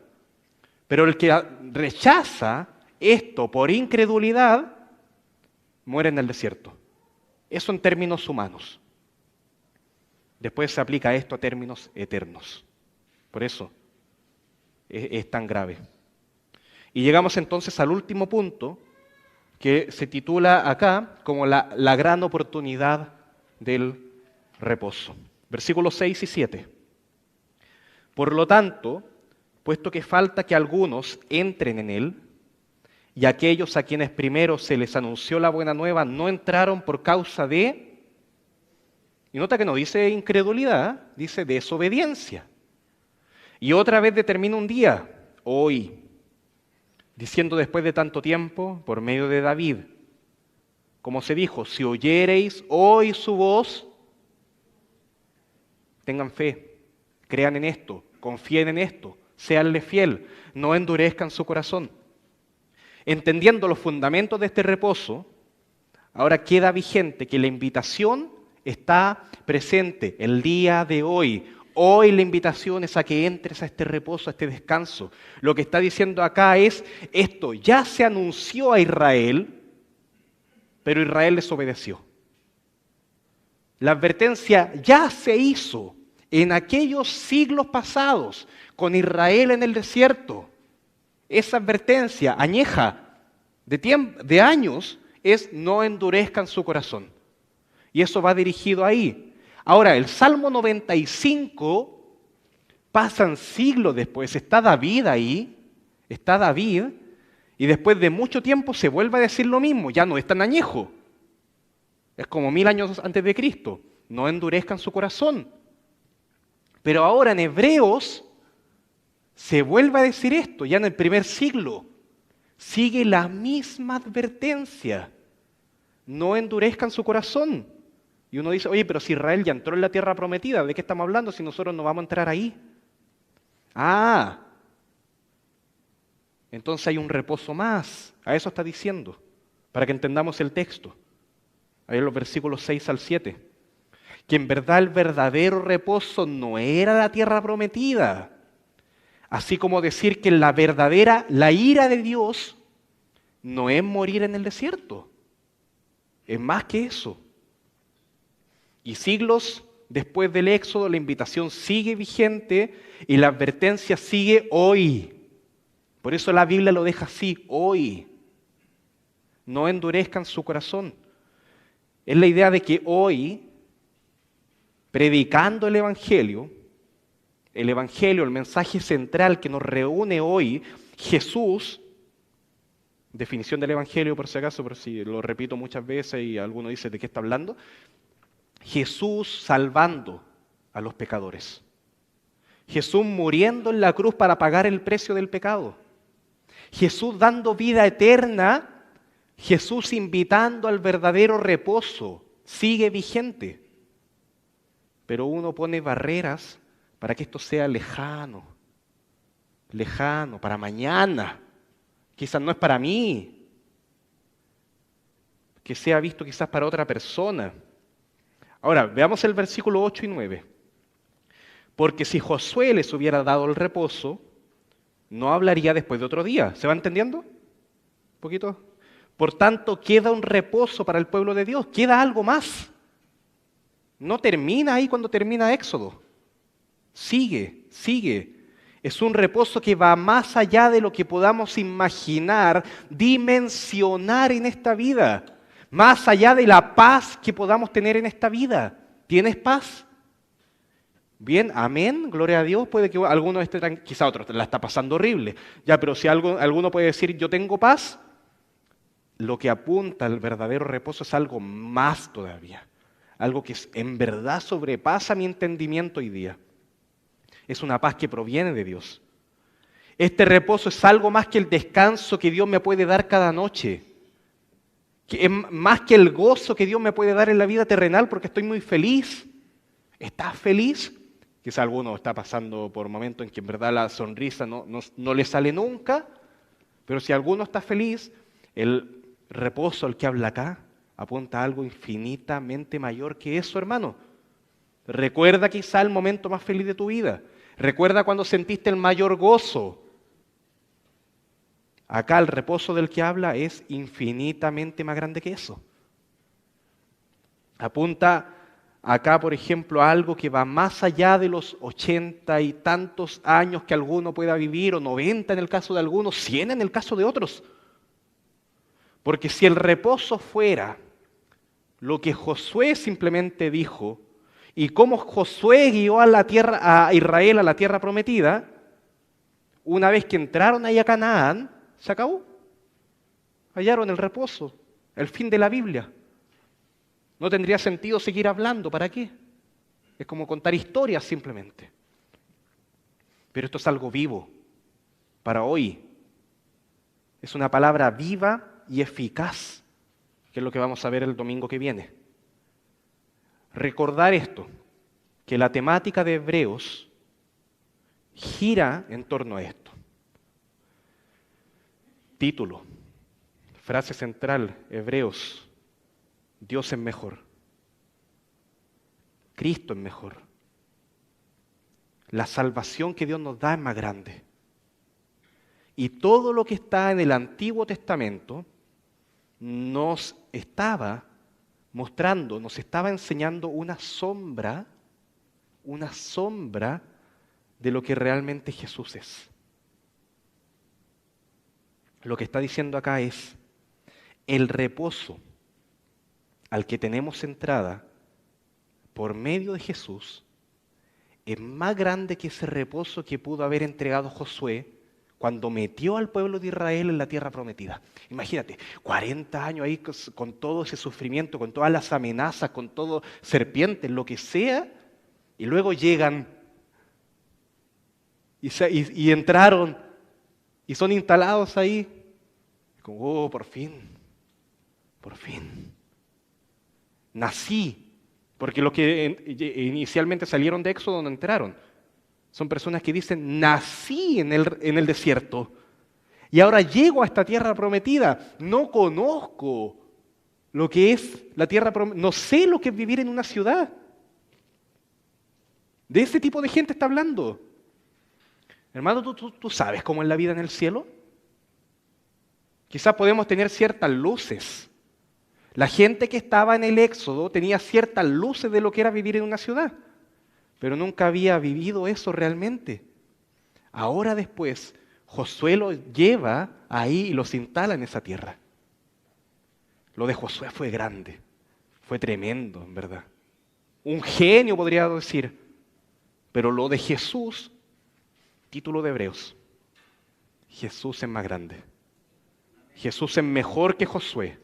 Pero el que rechaza esto por incredulidad, muere en el desierto. Eso en términos humanos. Después se aplica esto a términos eternos. Por eso es tan grave. Y llegamos entonces al último punto, que se titula acá como la gran oportunidad del reposo. Versículos 6 y 7. Por lo tanto, puesto que falta que algunos entren en él, y aquellos a quienes primero se les anunció la buena nueva no entraron por causa de, y nota que no dice incredulidad, dice desobediencia. Y otra vez determina un día, hoy, diciendo después de tanto tiempo, por medio de David, como se dijo, si oyereis hoy su voz, tengan fe, crean en esto, confíen en esto, séanle fiel, no endurezcan su corazón. Entendiendo los fundamentos de este reposo, ahora queda vigente que la invitación está presente el día de hoy. Hoy la invitación es a que entres a este reposo, a este descanso. Lo que está diciendo acá es, esto ya se anunció a Israel, pero Israel desobedeció. La advertencia ya se hizo en aquellos siglos pasados, con Israel en el desierto. Esa advertencia añeja de años es no endurezcan su corazón. Y eso va dirigido ahí. Ahora, el Salmo 95, pasan siglos después, está David ahí, y después de mucho tiempo se vuelve a decir lo mismo, ya no es tan añejo. Es como 1000 años antes de Cristo, no endurezcan su corazón. Pero ahora en Hebreos se vuelve a decir esto, ya en el primer siglo, sigue la misma advertencia, no endurezcan su corazón. Y uno dice, oye, pero si Israel ya entró en la tierra prometida, ¿de qué estamos hablando si nosotros no vamos a entrar ahí? Entonces hay un reposo más. A eso está diciendo, para que entendamos el texto. Ahí en los versículos 6 al 7. Que en verdad el verdadero reposo no era la tierra prometida. Así como decir que la ira de Dios no es morir en el desierto. Es más que eso. Y siglos después del Éxodo, la invitación sigue vigente y la advertencia sigue hoy. Por eso la Biblia lo deja así, hoy. No endurezcan su corazón. Es la idea de que hoy, predicando el Evangelio, el mensaje central que nos reúne hoy, Jesús, definición del Evangelio por si acaso, pero si lo repito muchas veces y alguno dice de qué está hablando, Jesús salvando a los pecadores. Jesús muriendo en la cruz para pagar el precio del pecado. Jesús dando vida eterna. Jesús invitando al verdadero reposo. Sigue vigente. Pero uno pone barreras para que esto sea lejano, para mañana. Quizás no es para mí. Que sea visto quizás para otra persona. Ahora, veamos el versículo 8 y 9. Porque si Josué les hubiera dado el reposo, no hablaría después de otro día. ¿Se va entendiendo? ¿Un poquito? Por tanto, queda un reposo para el pueblo de Dios. Queda algo más. No termina ahí cuando termina Éxodo. Sigue. Es un reposo que va más allá de lo que podamos imaginar, dimensionar en esta vida. Más allá de la paz que podamos tener en esta vida. ¿Tienes paz? Bien, amén, gloria a Dios. Puede que alguno esté, quizá otro la está pasando horrible. Ya, pero si alguno puede decir, yo tengo paz, lo que apunta al verdadero reposo es algo más todavía. Algo que en verdad sobrepasa mi entendimiento hoy día. Es una paz que proviene de Dios. Este reposo es algo más que el descanso que Dios me puede dar cada noche. Que es más que el gozo que Dios me puede dar en la vida terrenal porque estoy muy feliz. ¿Estás feliz? Quizá alguno está pasando por momentos en que en verdad la sonrisa no le sale nunca, pero si alguno está feliz, el reposo al que habla acá apunta a algo infinitamente mayor que eso, hermano. Recuerda quizá el momento más feliz de tu vida. Recuerda cuando sentiste el mayor gozo. Acá el reposo del que habla es infinitamente más grande que eso. Apunta acá, por ejemplo, algo que va más allá de los 80 y tantos años que alguno pueda vivir, o 90 en el caso de algunos, 100 en el caso de otros. Porque si el reposo fuera lo que Josué simplemente dijo, y cómo Josué guió a Israel a la tierra prometida, una vez que entraron ahí a Canaán, se acabó. Hallaron el reposo, el fin de la Biblia. No tendría sentido seguir hablando, ¿para qué? Es como contar historias simplemente. Pero esto es algo vivo para hoy. Es una palabra viva y eficaz, que es lo que vamos a ver el domingo que viene. Recordar esto, que la temática de Hebreos gira en torno a esto. Título, frase central, Hebreos, Dios es mejor, Cristo es mejor, la salvación que Dios nos da es más grande. Y todo lo que está en el Antiguo Testamento nos estaba mostrando, nos estaba enseñando una sombra de lo que realmente Jesús es. Lo que está diciendo acá es, el reposo al que tenemos entrada por medio de Jesús es más grande que ese reposo que pudo haber entregado Josué cuando metió al pueblo de Israel en la tierra prometida. Imagínate, 40 años ahí con todo ese sufrimiento, con todas las amenazas, con todo serpientes, lo que sea, y luego llegan y entraron y son instalados ahí. Como, por fin, nací. Porque los que inicialmente salieron de Éxodo no entraron. Son personas que dicen, nací en el desierto y ahora llego a esta tierra prometida. No conozco lo que es la tierra prometida, no sé lo que es vivir en una ciudad. De ese tipo de gente está hablando. Hermano, ¿tú sabes cómo es la vida en el cielo? Quizás podemos tener ciertas luces. La gente que estaba en el Éxodo tenía ciertas luces de lo que era vivir en una ciudad, pero nunca había vivido eso realmente. Ahora después, Josué los lleva ahí y los instala en esa tierra. Lo de Josué fue grande, fue tremendo, en verdad. Un genio, podría decir. Pero lo de Jesús, título de Hebreos, Jesús es más grande. Jesús es mejor que Josué.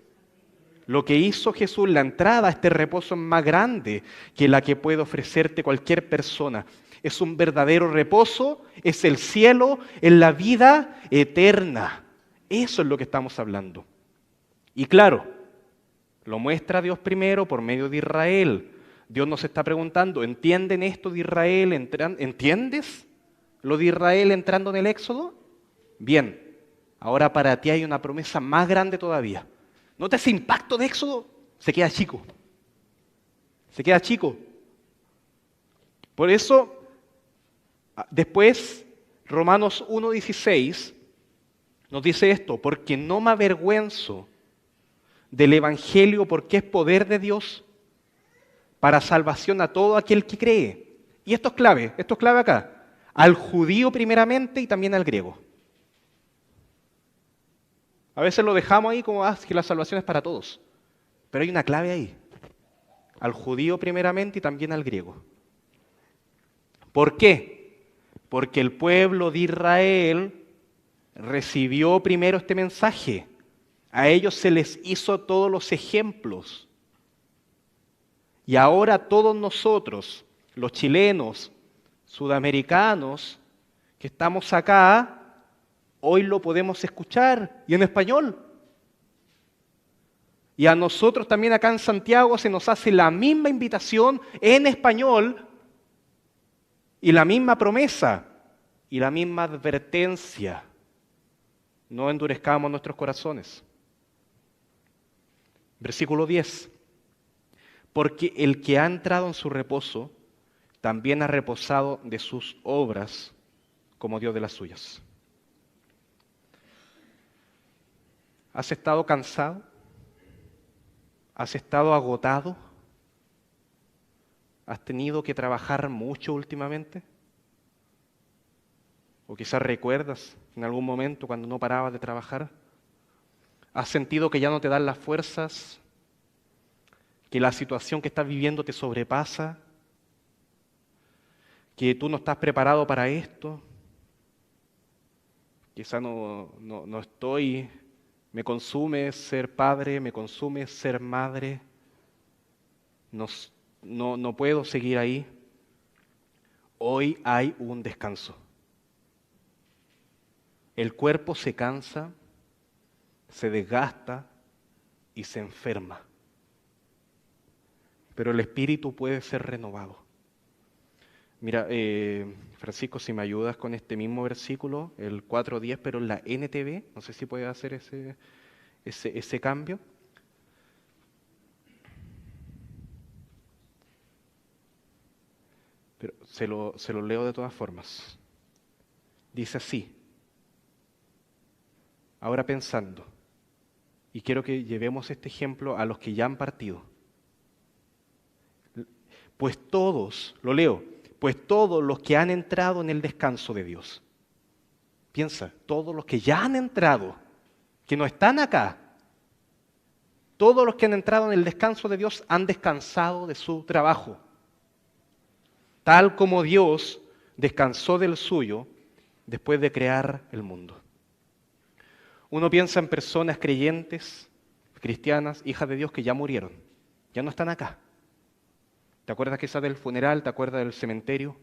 Lo que hizo Jesús, la entrada a este reposo es más grande que la que puede ofrecerte cualquier persona. Es un verdadero reposo, es el cielo, es la vida eterna. Eso es lo que estamos hablando. Y claro, lo muestra Dios primero por medio de Israel. Dios nos está preguntando, ¿entienden esto de Israel? ¿Entiendes lo de Israel entrando en el Éxodo? Bien, ahora para ti hay una promesa más grande todavía. ¿Nota ese impacto de Éxodo? Se queda chico. Se queda chico. Por eso, después, Romanos 1:16 nos dice esto, porque no me avergüenzo del Evangelio porque es poder de Dios para salvación a todo aquel que cree. Y esto es clave acá. Al judío primeramente y también al griego. A veces lo dejamos ahí como que la salvación es para todos. Pero hay una clave ahí. Al judío primeramente y también al griego. ¿Por qué? Porque el pueblo de Israel recibió primero este mensaje. A ellos se les hizo todos los ejemplos. Y ahora todos nosotros, los chilenos, sudamericanos, que estamos acá, hoy lo podemos escuchar y en español. Y a nosotros también acá en Santiago se nos hace la misma invitación en español y la misma promesa y la misma advertencia. No endurezcamos nuestros corazones. Versículo 10. Porque el que ha entrado en su reposo también ha reposado de sus obras como Dios de las suyas. ¿Has estado cansado? ¿Has estado agotado? ¿Has tenido que trabajar mucho últimamente? ¿O quizás recuerdas en algún momento cuando no parabas de trabajar? ¿Has sentido que ya no te dan las fuerzas? ¿Que la situación que estás viviendo te sobrepasa? ¿Que tú no estás preparado para esto? Quizás no estoy, me consume ser padre, me consume ser madre, no, no puedo seguir ahí. Hoy hay un descanso. El cuerpo se cansa, se desgasta y se enferma. Pero el espíritu puede ser renovado. Mira, Francisco, si me ayudas con este mismo versículo, el 4:10, pero en la NTV, no sé si puedes hacer ese cambio. Pero se lo leo de todas formas. Dice así: ahora pensando, y quiero que llevemos este ejemplo a los que ya han partido. Pues todos, lo leo, pues todos los que han entrado en el descanso de Dios. Piensa, todos los que ya han entrado, que no están acá, todos los que han entrado en el descanso de Dios han descansado de su trabajo. Tal como Dios descansó del suyo después de crear el mundo. Uno piensa en personas creyentes, cristianas, hijas de Dios que ya murieron, ya no están acá. ¿Te acuerdas quizás del funeral? ¿Te acuerdas del cementerio?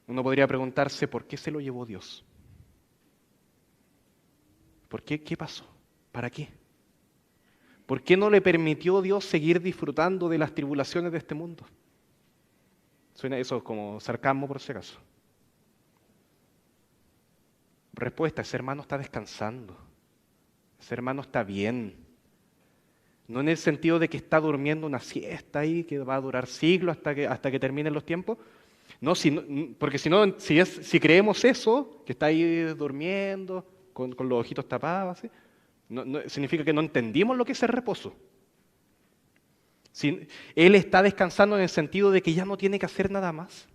Uno podría preguntarse, ¿por qué se lo llevó Dios? ¿Por qué? ¿Qué pasó? ¿Para qué? ¿Por qué no le permitió Dios seguir disfrutando de las tribulaciones de este mundo? Suena eso como sarcasmo por si acaso. Respuesta, ese hermano está descansando. Ese hermano está bien. No en el sentido de que está durmiendo una siesta ahí que va a durar siglos hasta que terminen los tiempos. No, porque si creemos eso, que está ahí durmiendo, con los ojitos tapados, ¿sí? Significa que no entendimos lo que es el reposo. Él está descansando en el sentido de que ya no tiene que hacer nada más.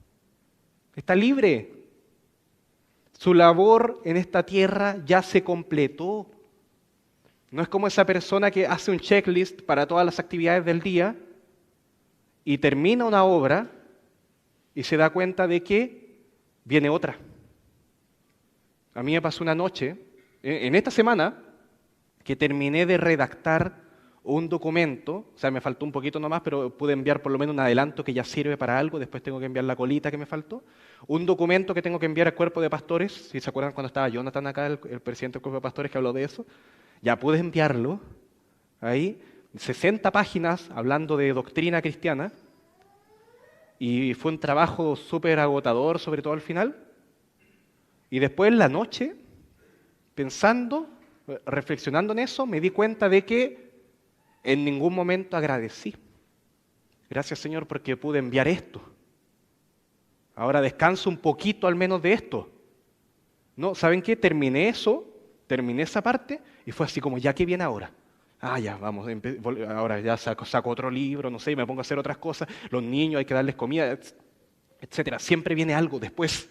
Está libre. Su labor en esta tierra ya se completó. No es como esa persona que hace un checklist para todas las actividades del día y termina una obra y se da cuenta de que viene otra. A mí me pasó una noche, en esta semana, que terminé de redactar un documento, o sea, me faltó un poquito nomás, pero pude enviar por lo menos un adelanto que ya sirve para algo, después tengo que enviar la colita que me faltó, un documento que tengo que enviar al cuerpo de pastores, si se acuerdan cuando estaba Jonathan acá, el presidente del cuerpo de pastores que habló de eso, ya pude enviarlo, ahí, 60 páginas hablando de doctrina cristiana, y fue un trabajo súper agotador, sobre todo al final, y después en la noche, pensando, reflexionando en eso, me di cuenta de que en ningún momento agradecí. Gracias, Señor, porque pude enviar esto. Ahora descanso un poquito al menos de esto. No, ¿saben qué? Terminé esa parte y fue así como, ¿ya qué viene ahora? Ah, ya, vamos, ahora ya saco otro libro, no sé, y me pongo a hacer otras cosas. Los niños hay que darles comida, etcétera. Siempre viene algo después.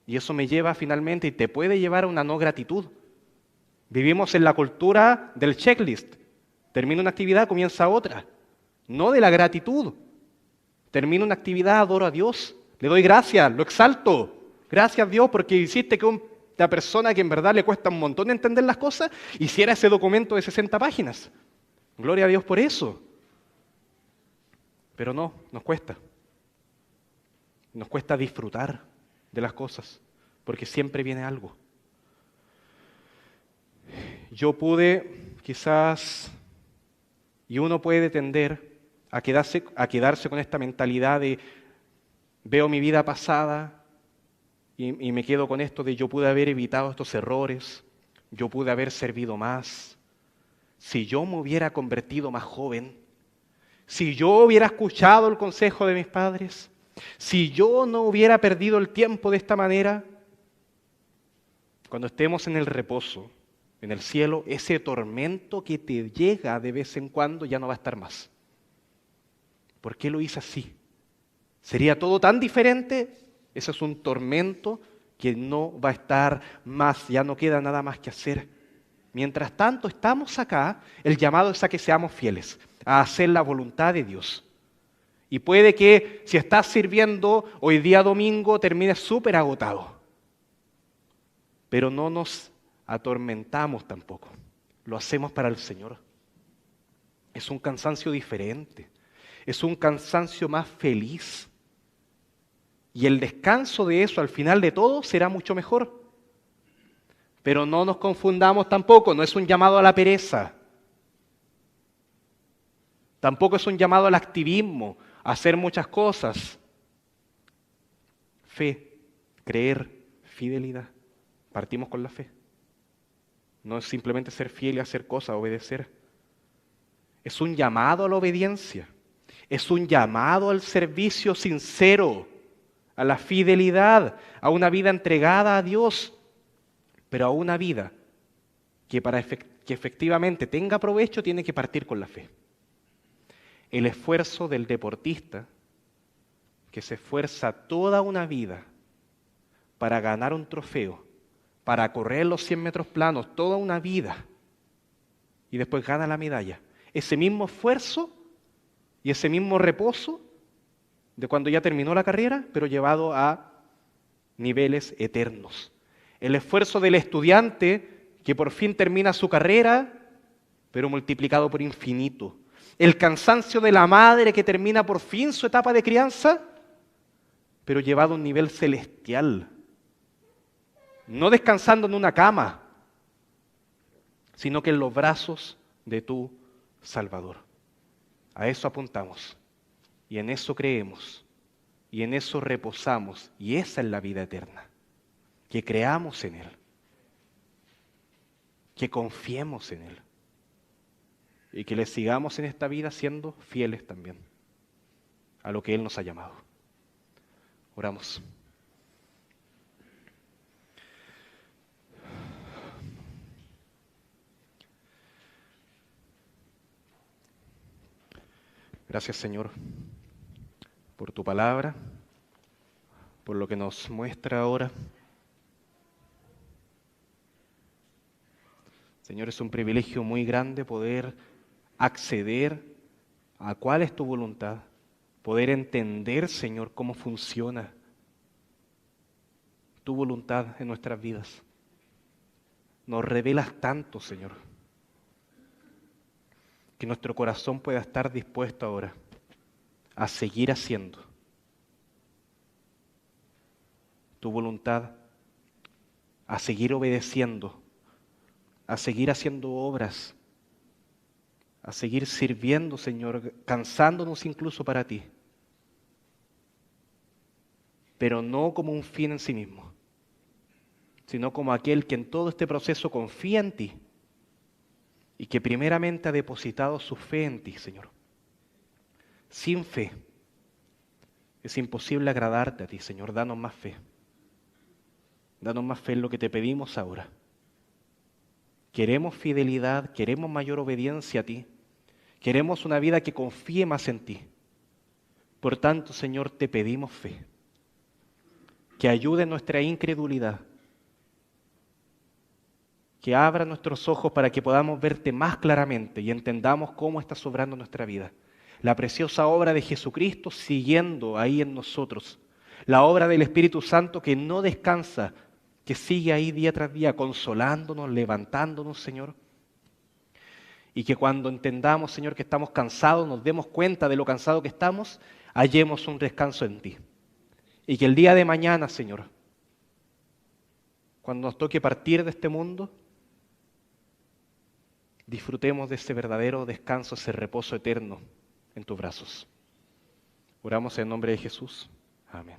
Y eso me lleva finalmente y te puede llevar a una no gratitud. Vivimos en la cultura del checklist. Termino una actividad, comienza otra. No de la gratitud. Termino una actividad, adoro a Dios. Le doy gracias, lo exalto. Gracias, Dios, porque hiciste que una persona que en verdad le cuesta un montón entender las cosas hiciera ese documento de 60 páginas. Gloria a Dios por eso. Pero no, nos cuesta. Nos cuesta disfrutar de las cosas, porque siempre viene algo. Yo pude, quizás, y uno puede tender a quedarse con esta mentalidad de veo mi vida pasada y me quedo con esto de yo pude haber evitado estos errores, yo pude haber servido más, si yo me hubiera convertido más joven, si yo hubiera escuchado el consejo de mis padres, si yo no hubiera perdido el tiempo de esta manera. Cuando estemos en el reposo, en el cielo, ese tormento que te llega de vez en cuando ya no va a estar más. ¿Por qué lo hice así? ¿Sería todo tan diferente? Eso es un tormento que no va a estar más, ya no queda nada más que hacer. Mientras tanto, estamos acá, el llamado es a que seamos fieles, a hacer la voluntad de Dios. Y puede que si estás sirviendo hoy día domingo termines súper agotado. Pero no nos atormentamos tampoco. Lo hacemos para el Señor. Es un cansancio diferente. Es un cansancio más feliz. Y el descanso de eso al final de todo será mucho mejor. Pero no nos confundamos tampoco, no es un llamado a la pereza. Tampoco es un llamado al activismo, a hacer muchas cosas. Fe, creer, fidelidad. Partimos con la fe. No es simplemente ser fiel y hacer cosas, obedecer. Es un llamado a la obediencia. Es un llamado al servicio sincero, a la fidelidad, a una vida entregada a Dios, pero a una vida que para que efectivamente tenga provecho tiene que partir con la fe. El esfuerzo del deportista que se esfuerza toda una vida para ganar un trofeo, para correr los 100 metros planos, toda una vida, y después gana la medalla. Ese mismo esfuerzo y ese mismo reposo de cuando ya terminó la carrera, pero llevado a niveles eternos. El esfuerzo del estudiante que por fin termina su carrera, pero multiplicado por infinito. El cansancio de la madre que termina por fin su etapa de crianza, pero llevado a un nivel celestial. No descansando en una cama, sino que en los brazos de tu Salvador. A eso apuntamos, y en eso creemos, y en eso reposamos, y esa es la vida eterna. Que creamos en Él, que confiemos en Él, y que le sigamos en esta vida siendo fieles también a lo que Él nos ha llamado. Oramos. Gracias, Señor, por tu palabra, por lo que nos muestra ahora. Señor, es un privilegio muy grande poder acceder a cuál es tu voluntad, poder entender, Señor, cómo funciona tu voluntad en nuestras vidas. Nos revelas tanto, Señor, que nuestro corazón pueda estar dispuesto ahora a seguir haciendo tu voluntad, a seguir obedeciendo, a seguir haciendo obras, a seguir sirviendo, Señor, cansándonos incluso para ti, pero no como un fin en sí mismo, sino como aquel que en todo este proceso confía en ti y que primeramente ha depositado su fe en ti, Señor. Sin fe es imposible agradarte a ti, Señor. Danos más fe. Danos más fe en lo que te pedimos ahora. Queremos fidelidad, queremos mayor obediencia a ti. Queremos una vida que confíe más en ti. Por tanto, Señor, te pedimos fe. Que ayude nuestra incredulidad. Que abra nuestros ojos para que podamos verte más claramente y entendamos cómo está sobrando nuestra vida. La preciosa obra de Jesucristo siguiendo ahí en nosotros. La obra del Espíritu Santo que no descansa, que sigue ahí día tras día consolándonos, levantándonos, Señor. Y que cuando entendamos, Señor, que estamos cansados, nos demos cuenta de lo cansado que estamos, hallemos un descanso en ti. Y que el día de mañana, Señor, cuando nos toque partir de este mundo, disfrutemos de ese verdadero descanso, ese reposo eterno en tus brazos. Oramos en nombre de Jesús. Amén.